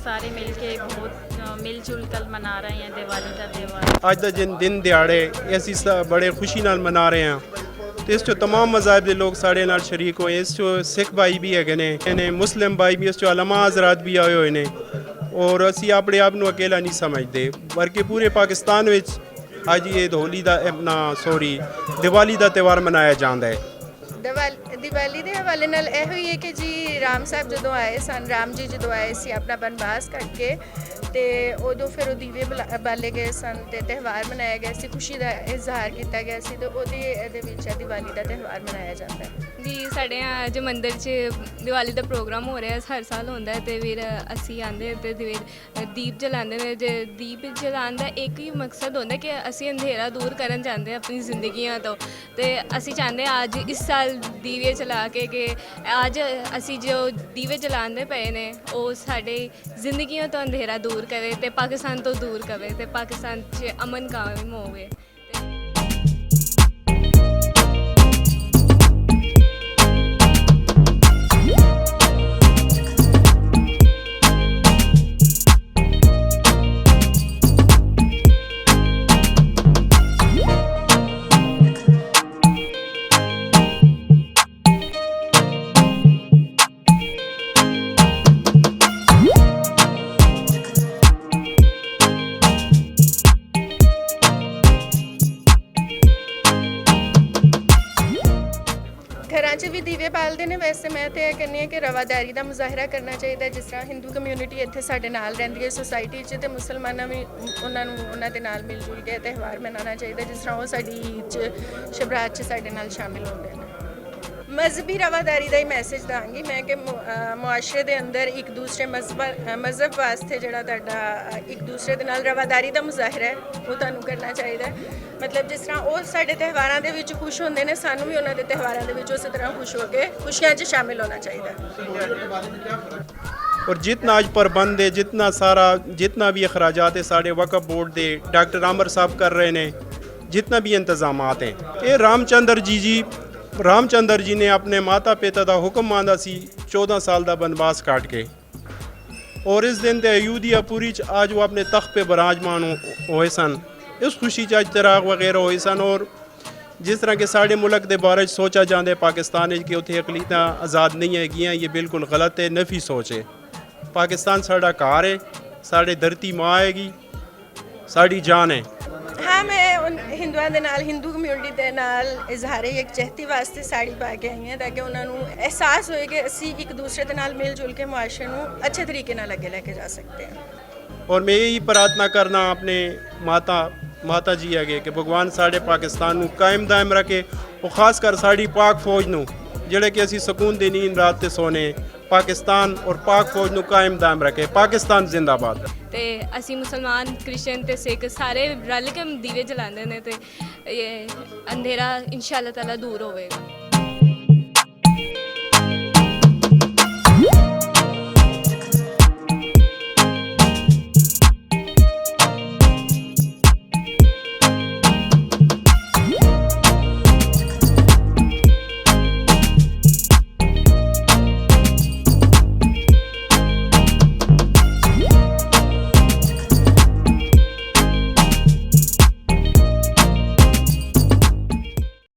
ਸਾਰੇ ਮਿਲ ਕੇ ਬਹੁਤ ਮਿਲ ਜੁਲ ਕਰ ਮਨਾ ਰਹੇ ਹਾਂ ਦੀਵਾਲੀ ਦਾ ਤਿਉਹਾਰ। ਅੱਜ ਦਾ ਦਿਨ ਦਿਹਾੜੇ ਅਸੀਂ ਬੜੇ ਖੁਸ਼ੀ ਨਾਲ ਮਨਾ ਰਹੇ ਹਾਂ ਤੇ ਇਸ 'ਚ ਤਮਾਮ ਮਜ਼ਾਹਬ ਦੇ ਲੋਕ ਸਾਡੇ ਨਾਲ ਸ਼ਰੀਕ ਹੋਏ। ਇਸ 'ਚ ਸਿੱਖ ਭਾਈ ਵੀ ਹੈਗੇ ਨੇ ਮੁਸਲਿਮ ਭਾਈ ਵੀ, ਇਸ 'ਚ ਉਲਮਾ ਹਜ਼ਰਾਤ ਵੀ ਆਏ ਹੋਏ ਨੇ ਔਰ ਅਸੀਂ ਆਪਣੇ ਆਪ ਨੂੰ ਅਕੇਲਾ ਨਹੀਂ ਸਮਝਦੇ ਬਲਕਿ ਪੂਰੇ ਪਾਕਿਸਤਾਨ ਵਿੱਚ ਅੱਜ ਇਹ ਦੀਵਾਲੀ ਦਾ ਤਿਉਹਾਰ ਮਨਾਇਆ ਜਾਂਦਾ ਹੈ। ਦੀਵਾਲੀ ਦੇ ਹਵਾਲੇ ਨਾਲ ਇਹੋ ਹੀ ਹੈ ਕਿ ਜੀ ਰਾਮ ਸਾਹਿਬ ਜਦੋਂ ਆਏ ਸਨ, ਰਾਮ ਜੀ ਜਦੋਂ ਆਏ ਸੀ ਆਪਣਾ ਬਨਵਾਸ ਕੱਟ ਕੇ, ਤੇ ਉਦੋਂ ਫਿਰ ਉਹ ਦੀਵੇ ਬਾਲੇ ਗਏ ਸਨ ਤੇ ਤਿਉਹਾਰ ਮਨਾਇਆ ਗਿਆ ਸੀ, ਖੁਸ਼ੀ ਦਾ ਇਜ਼ਹਾਰ ਕੀਤਾ ਗਿਆ ਸੀ ਤੇ ਇਹਦੇ ਵਿੱਚ ਦੀਵਾਲੀ ਦਾ ਤਿਉਹਾਰ ਮਨਾਇਆ ਜਾਂਦਾ ਹੈ ਜੀ। ਸਾਡੇ ਅੱਜ ਮੰਦਿਰ 'ਚ ਦੀਵਾਲੀ ਦਾ ਪ੍ਰੋਗਰਾਮ ਹੋ ਰਿਹਾ, ਹਰ ਸਾਲ ਹੁੰਦਾ ਤੇ ਫਿਰ ਅਸੀਂ ਆਉਂਦੇ ਤੇ ਦੀਪ ਜਲਾਉਂਦੇ ਨੇ। ਜੇ ਦੀਪ ਜਲਾਉਣ ਦਾ ਇੱਕ ਹੀ ਮਕਸਦ ਹੁੰਦਾ ਕਿ ਅਸੀਂ ਅੰਧੇਰਾ ਦੂਰ ਕਰਨ ਚਾਹੁੰਦੇ ਆਪਣੀ ਜ਼ਿੰਦਗੀਆਂ ਤੋਂ, ਤੇ ਅਸੀਂ ਚਾਹੁੰਦੇ ਅੱਜ ਇਸ ਸਾਲ ਦੀਵੇ ਜਲਾ ਕੇ ਕਿ ਅੱਜ ਅਸੀਂ ਜੋ ਦੀਵੇ ਜਲਾਉਂਦੇ ਪਏ ਨੇ ਉਹ ਸਾਡੇ ਜ਼ਿੰਦਗੀਆਂ ਤੋਂ ਅੰਧੇਰਾ ਦੂਰ ਕਰੇ ਤੇ ਪਾਕਿਸਤਾਨ ਤੋਂ ਦੂਰ ਕਰੇ ਤੇ ਪਾਕਿਸਤਾਨ 'ਚ ਅਮਨ ਕਾਇਮ ਹੋਵੇ। ਘਰਾਂ 'ਚ ਵੀ ਦੀਵੇ ਬਾਲਦੇ ਨੇ। ਵੈਸੇ ਮੈਂ ਤਾਂ ਇਹ ਕਹਿੰਦੀ ਹਾਂ ਕਿ ਰਵਾਦਾਰੀ ਦਾ ਮੁਜ਼ਾਹਰਾ ਕਰਨਾ ਚਾਹੀਦਾ, ਜਿਸ ਤਰ੍ਹਾਂ ਹਿੰਦੂ ਕਮਿਊਨਿਟੀ ਇੱਥੇ ਸਾਡੇ ਨਾਲ ਰਹਿੰਦੀ ਹੈ ਸੁਸਾਇਟੀ 'ਚ, ਤੇ ਮੁਸਲਮਾਨਾਂ ਵੀ ਉਹਨਾਂ ਦੇ ਨਾਲ ਮਿਲ ਜੁਲ ਕੇ ਤਿਉਹਾਰ ਮਨਾਉਣਾ ਚਾਹੀਦਾ, ਜਿਸ ਤਰ੍ਹਾਂ ਉਹ ਸਾਡੀ ਈਦ 'ਚ ਸ਼ਬਰਾਤ 'ਚ ਸਾਡੇ ਨਾਲ ਸ਼ਾਮਿਲ ਹੁੰਦੇ ਨੇ। ਮਜ਼ਹਬੀ ਰਵਾਦਾਰੀ ਦਾ ਹੀ ਮੈਸੇਜ ਦਾਂਗੀ ਮੈਂ ਕਿ ਮੁਆਸ਼ਰੇ ਦੇ ਅੰਦਰ ਇੱਕ ਦੂਸਰੇ ਮਜ਼ਹਬ ਵਾਸਤੇ ਜਿਹੜਾ ਤੁਹਾਡਾ ਇੱਕ ਦੂਸਰੇ ਦੇ ਨਾਲ ਰਵਾਦਾਰੀ ਦਾ ਮੁਜ਼ਾਹਰਾ ਹੈ ਉਹ ਤੁਹਾਨੂੰ ਕਰਨਾ ਚਾਹੀਦਾ ਹੈ। ਮਤਲਬ ਜਿਸ ਤਰ੍ਹਾਂ ਉਹ ਸਾਡੇ ਤਿਉਹਾਰਾਂ ਦੇ ਵਿੱਚ ਖੁਸ਼ ਹੁੰਦੇ ਨੇ, ਸਾਨੂੰ ਵੀ ਉਹਨਾਂ ਦੇ ਤਿਉਹਾਰਾਂ ਦੇ ਵਿੱਚ ਉਸੇ ਤਰ੍ਹਾਂ ਖੁਸ਼ ਹੋ ਕੇ ਖੁਸ਼ੀਆਂ 'ਚ ਸ਼ਾਮਿਲ ਹੋਣਾ ਚਾਹੀਦਾ ਹੈ। और जितना आज प्रबंध है, जितना भी अखराजात है साढ़े वक्फ बोर्ड दे डॉक्टर आमर साहब कर रहे हैं, जितना भी इंतजामात हैं, ये रामचंद्र जी ने अपने माता पिता का हुक्म मांदा सी 14 साल का बनवास काट के, और इस दिन ते अयोध्यापुरी आज वो अपने तख्त पे बराजमान होए सन। इस खुशी च अज चिराग वगैरह होए सन। और जिस तरह के साढ़े मुल्क के बारे सोचा जाता है पाकिस्तान कि उत्थे अकलीतां आज़ाद नहीं हैगियां, ये बिल्कुल गलत है, नफी सोच है। पाकिस्तान साड़ा घर है, साड़ी धरती माँ हैगी, साड़ी जान है। हाँ, मैं ਹਿੰਦੂਆਂ ਦੇ ਨਾਲ, ਹਿੰਦੂ ਕਮਿਊਨਿਟੀ ਦੇ ਨਾਲ ਇਜ਼ਹਾਰੇ ਯਕਜਹਿਤੀ ਵਾਸਤੇ ਸਾੜੀ ਪਾ ਕੇ ਆਈ ਹਾਂ ਤਾਂ ਕਿ ਉਹਨਾਂ ਨੂੰ ਅਹਿਸਾਸ ਹੋਏ ਕਿ ਅਸੀਂ ਇੱਕ ਦੂਸਰੇ ਦੇ ਨਾਲ ਮਿਲ ਜੁਲ ਕੇ ਮੁਆਸ਼ਰੇ ਨੂੰ ਅੱਛੇ ਤਰੀਕੇ ਨਾਲ ਅੱਗੇ ਲੈ ਕੇ ਜਾ ਸਕਦੇ ਹਾਂ। और मैं यही प्रार्थना करना अपने माता जी अगे कि भगवान साढ़े पाकिस्तान ਨੂੰ कायम दायम रखे, और खास कर साड़ी पाक फौज ਨੂੰ ਜਿਹੜੇ ਕਿ ਅਸੀਂ ਸਕੂਨ ਦੀ ਨੀਂਦ ਰਾਤ ਤੇ ਸੋਨੇ। ਪਾਕਿਸਤਾਨ ਔਰ ਪਾਕ ਫੌਜ ਨੂੰ ਕਾਇਮ ਦਾਇਮ ਰੱਖੇ। ਪਾਕਿਸਤਾਨ ਜ਼ਿੰਦਾਬਾਦ। ਤੇ ਅਸੀਂ ਮੁਸਲਮਾਨ, ਕ੍ਰਿਸਚਨ ਤੇ ਸਿੱਖ ਸਾਰੇ ਰਲ ਕੇ ਦੀਵੇ ਜਲਾਉਂਦੇ ਨੇ ਤੇ ਇਹ ਅੰਧੇਰਾ ਇਨਸ਼ਾ ਅੱਲਾਹ ਤਾਲਾ ਦੂਰ ਹੋਵੇਗਾ।